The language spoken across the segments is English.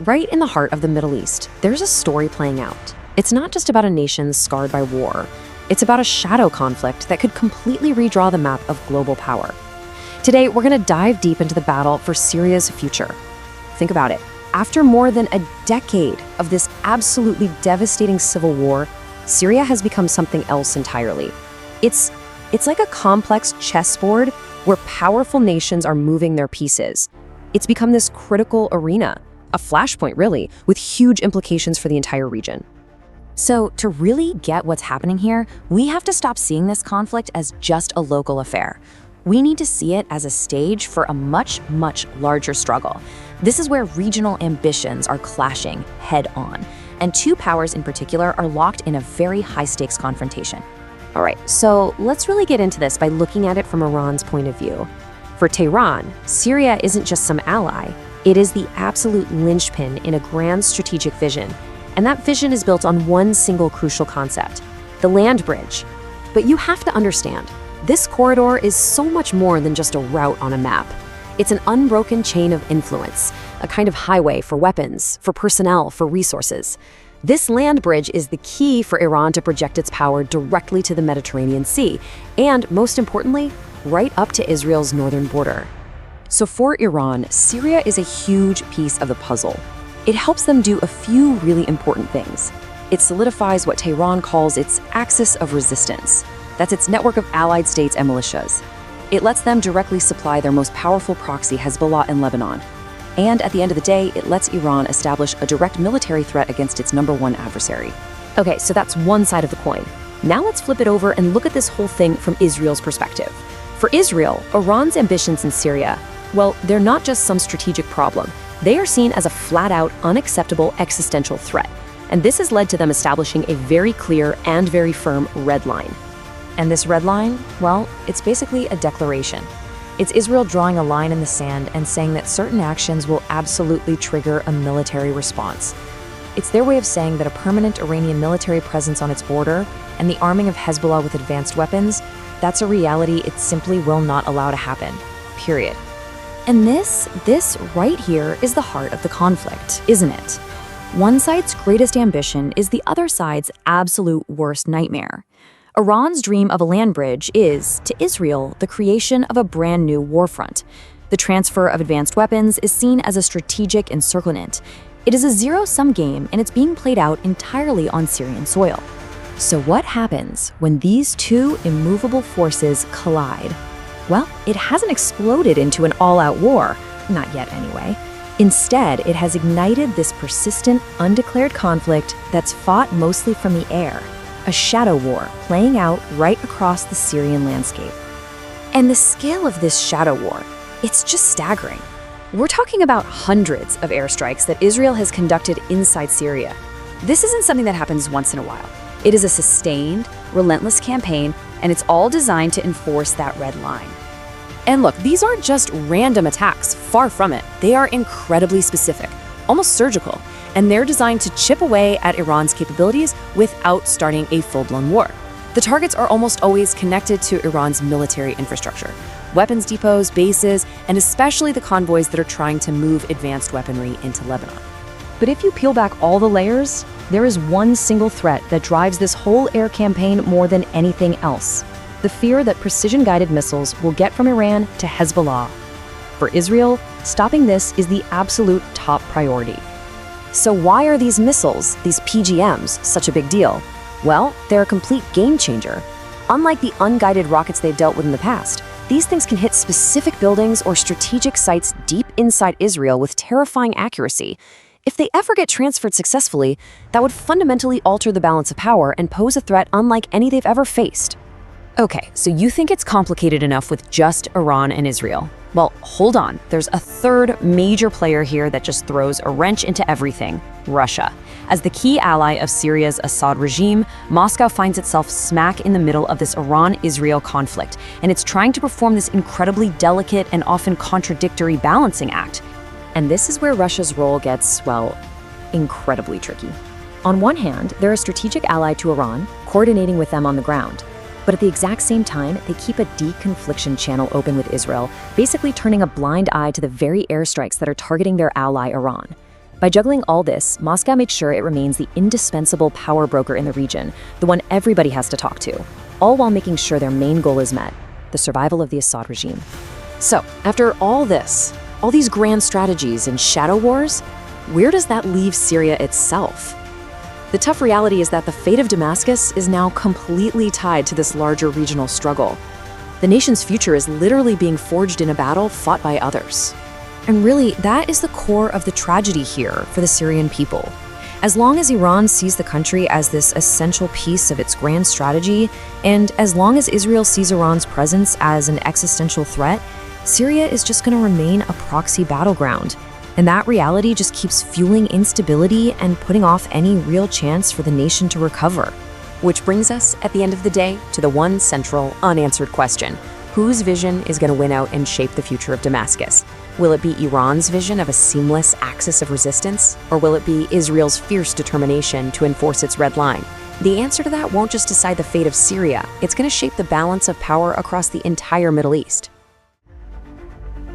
Right in the heart of the Middle East, there's a story playing out. It's not just about a nation scarred by war. It's about a shadow conflict that could completely redraw the map of global power. Today, we're going to dive deep into the battle for Syria's future. Think about it. After more than a decade of this absolutely devastating civil war, Syria has become something else entirely. It's like a complex chessboard where powerful nations are moving their pieces. It's become this critical arena, a flashpoint really, with huge implications for the entire region. So, to really get what's happening here, we have to stop seeing this conflict as just a local affair. We need to see it as a stage for a much, much larger struggle. This is where regional ambitions are clashing head-on, and two powers in particular are locked in a very high-stakes confrontation. All right, so let's really get into this by looking at it from Iran's point of view. For Tehran, Syria isn't just some ally. It is the absolute linchpin in a grand strategic vision. And that vision is built on one single crucial concept, the land bridge. But you have to understand, this corridor is so much more than just a route on a map. It's an unbroken chain of influence, a kind of highway for weapons, for personnel, for resources. This land bridge is the key for Iran to project its power directly to the Mediterranean Sea, and most importantly, right up to Israel's northern border. So for Iran, Syria is a huge piece of the puzzle. It helps them do a few really important things. It solidifies what Tehran calls its axis of resistance. That's its network of allied states and militias. It lets them directly supply their most powerful proxy, Hezbollah in Lebanon. And at the end of the day, it lets Iran establish a direct military threat against its #1 adversary. Okay, so that's one side of the coin. Now let's flip it over and look at this whole thing from Israel's perspective. For Israel, Iran's ambitions in Syria, well, they're not just some strategic problem. They are seen as a flat-out, unacceptable existential threat. And this has led to them establishing a very clear and very firm red line. And this red line, well, it's basically a declaration. It's Israel drawing a line in the sand and saying that certain actions will absolutely trigger a military response. It's their way of saying that a permanent Iranian military presence on its border and the arming of Hezbollah with advanced weapons, that's a reality it simply will not allow to happen. Period. And this right here is the heart of the conflict, isn't it? One side's greatest ambition is the other side's absolute worst nightmare. Iran's dream of a land bridge is, to Israel, the creation of a brand new warfront. The transfer of advanced weapons is seen as a strategic encirclement. It is a zero-sum game, and it's being played out entirely on Syrian soil. So what happens when these two immovable forces collide? Well, it hasn't exploded into an all-out war, not yet anyway. Instead, it has ignited this persistent, undeclared conflict that's fought mostly from the air, a shadow war playing out right across the Syrian landscape. And the scale of this shadow war, it's just staggering. We're talking about hundreds of airstrikes that Israel has conducted inside Syria. This isn't something that happens once in a while. It is a sustained, relentless campaign, and it's all designed to enforce that red line. And look, these aren't just random attacks, far from it. They are incredibly specific, almost surgical, and they're designed to chip away at Iran's capabilities without starting a full-blown war. The targets are almost always connected to Iran's military infrastructure, weapons depots, bases, and especially the convoys that are trying to move advanced weaponry into Lebanon. But if you peel back all the layers, there is one single threat that drives this whole air campaign more than anything else: the fear that precision-guided missiles will get from Iran to Hezbollah. For Israel, stopping this is the absolute top priority. So why are these missiles, these PGMs, such a big deal? Well, they're a complete game changer. Unlike the unguided rockets they've dealt with in the past, these things can hit specific buildings or strategic sites deep inside Israel with terrifying accuracy. If they ever get transferred successfully, that would fundamentally alter the balance of power and pose a threat unlike any they've ever faced. Okay, so you think it's complicated enough with just Iran and Israel. Well, hold on. There's a third major player here that just throws a wrench into everything: Russia. As the key ally of Syria's Assad regime, Moscow finds itself smack in the middle of this Iran-Israel conflict, and it's trying to perform this incredibly delicate and often contradictory balancing act. And this is where Russia's role gets, well, incredibly tricky. On one hand, they're a strategic ally to Iran, coordinating with them on the ground. But at the exact same time, they keep a deconfliction channel open with Israel, basically turning a blind eye to the very airstrikes that are targeting their ally Iran. By juggling all this, Moscow makes sure it remains the indispensable power broker in the region, the one everybody has to talk to, all while making sure their main goal is met, the survival of the Assad regime. So, after all this, all these grand strategies and shadow wars, where does that leave Syria itself? The tough reality is that the fate of Damascus is now completely tied to this larger regional struggle. The nation's future is literally being forged in a battle fought by others. And really, that is the core of the tragedy here for the Syrian people. As long as Iran sees the country as this essential piece of its grand strategy, and as long as Israel sees Iran's presence as an existential threat, Syria is just going to remain a proxy battleground. And that reality just keeps fueling instability and putting off any real chance for the nation to recover. Which brings us, at the end of the day, to the one central, unanswered question. Whose vision is going to win out and shape the future of Damascus? Will it be Iran's vision of a seamless axis of resistance? Or will it be Israel's fierce determination to enforce its red line? The answer to that won't just decide the fate of Syria. It's going to shape the balance of power across the entire Middle East.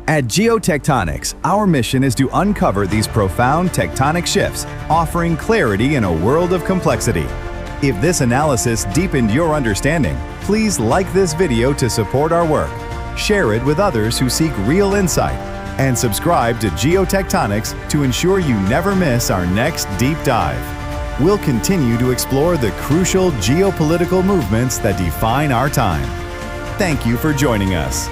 At Geotectonics, our mission is to uncover these profound tectonic shifts, offering clarity in a world of complexity. If this analysis deepened your understanding, please like this video to support our work, share it with others who seek real insight, and subscribe to Geotectonics to ensure you never miss our next deep dive. We'll continue to explore the crucial geopolitical movements that define our time. Thank you for joining us.